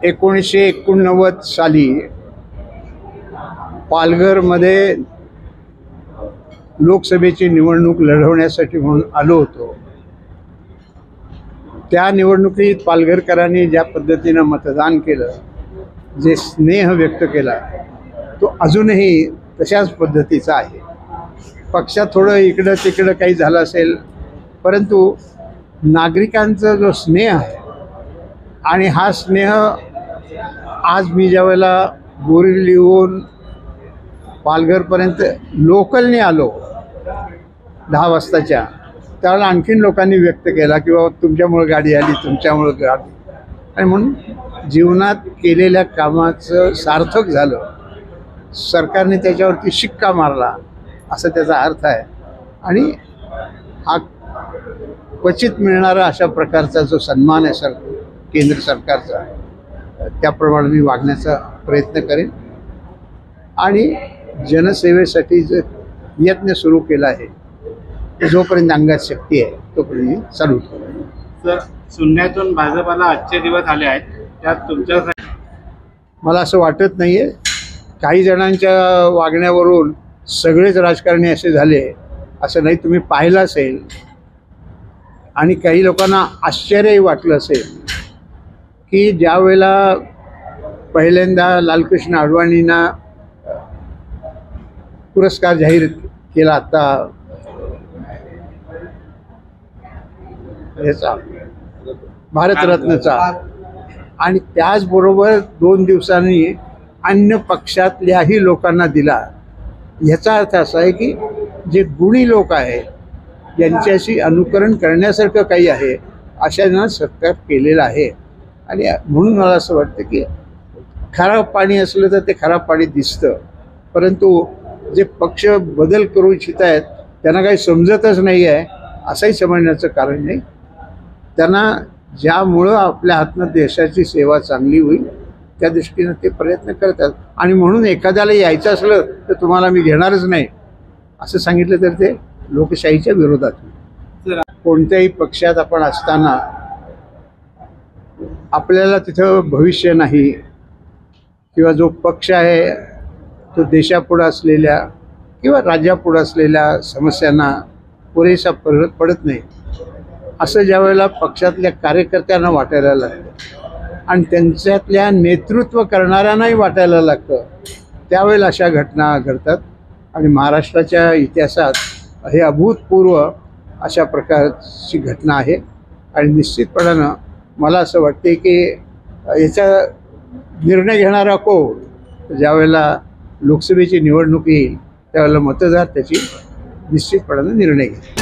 1989 साली पालघरमध्ये लोकसभेची निवडणूक लढवण्यासाठी म्हणून आलो होतो। त्या निवडणुकीत पालघरकरांनी ज्या पद्धतीनं मतदान केलं, जे स्नेह व्यक्त केला, तो अजूनही तशाच पद्धतीचा आहे। पक्षात थोडं इकडं तिकडं काही झालं असेल, परंतु नागरिकांचा जो स्नेह आहे आणि हा स्नेह आज मी ज्यावेळेला बोरिवलीहून पालघरपर्यंत लोकलने आलो 10 वाजताच्या, त्यावेळेला आणखीन लोकांनी व्यक्त केला की बाबा तुमच्यामुळे गाडी आली, तुमच्यामुळे गाडी, आणि म्हणून जीवनात केलेल्या कामाचं सार्थक झालं, सरकारने त्याच्यावरती शिक्का मारला असं त्याचा अर्थ आहे। आणि हा क्वचित मिळणारा अशा प्रकारचा जो सन्मान आहे केंद्र सरकारचा, त्याप्रमाणे मी वागण्याचा प्रयत्न करेन आणि जनसेवेसाठी जो यत्न सुरू केला आहे, जोपर्यंत अंगात शक्ती आहे तोपर्यंत मी चालू ठेवेन। सर, शून्यातून भाजपाला आजचे दिवस आले आहेत, त्यात तुमच्यासाठी? मला असं वाटत नाही आहे। काही जणांच्या वागण्यावरून सगळेच राजकारणी असे झाले असं नाही, तुम्ही पाहिलं असेल आणि काही लोकांना आश्चर्यही वाटलं असेल की ज्या वेळेला पहिल्यांदा लालकृष्ण अडवाणींना पुरस्कार जाहीर केला, आता ह्याचा भारतरत्नचा, आणि त्याचबरोबर 2 दिवसांनी अन्य पक्षातल्याही लोकांना दिला। ह्याचा अर्थ असा आहे की जे गुणी लोक आहेत, ज्यांच्याशी अनुकरण करण्यासारखं काही आहे, अशांना सत्कार केलेला आहे। आणि म्हणून मला असं वाटतं की खराब पाणी असलं तर ते खराब पाणी दिसतं, परंतु जे पक्ष बदल करू इच्छित आहेत त्यांना काही समजतच नाही आहे असंही समजण्याचं कारण नाही। त्यांना ज्यामुळं आपल्या हातनं देशाची सेवा चांगली होईल त्या दृष्टीनं ते प्रयत्न करतात, आणि म्हणून एखाद्याला यायचं असलं तर तुम्हाला मी घेणारच नाही असं सांगितलं तर ते लोकशाहीच्या विरोधात होईल। कोणत्याही पक्षात आपण असताना आपल्याला तिथं भविष्य नाही, किंवा जो पक्ष आहे तो देशापुढं असलेल्या किंवा राज्यापुढं असलेल्या समस्यांना पुरेसा पडत नाही, असं ज्या वेळेला पक्षातल्या कार्यकर्त्यांना वाटायला लागतं आणि त्यांच्यातल्या नेतृत्व करणाऱ्यांनाही वाटायला लागतं, त्यावेळेला अशा घटना घडतात। आणि महाराष्ट्राच्या इतिहासात हे अभूतपूर्व अशा प्रकारची घटना आहे। आणि निश्चितपणानं मला असं वाटते की याचा निर्णय घेणारा कोण, ज्यावेळेला लोकसभेची निवडणूक येईल त्यावेळेला मतदार त्याची निश्चितपणानं निर्णय घेतील।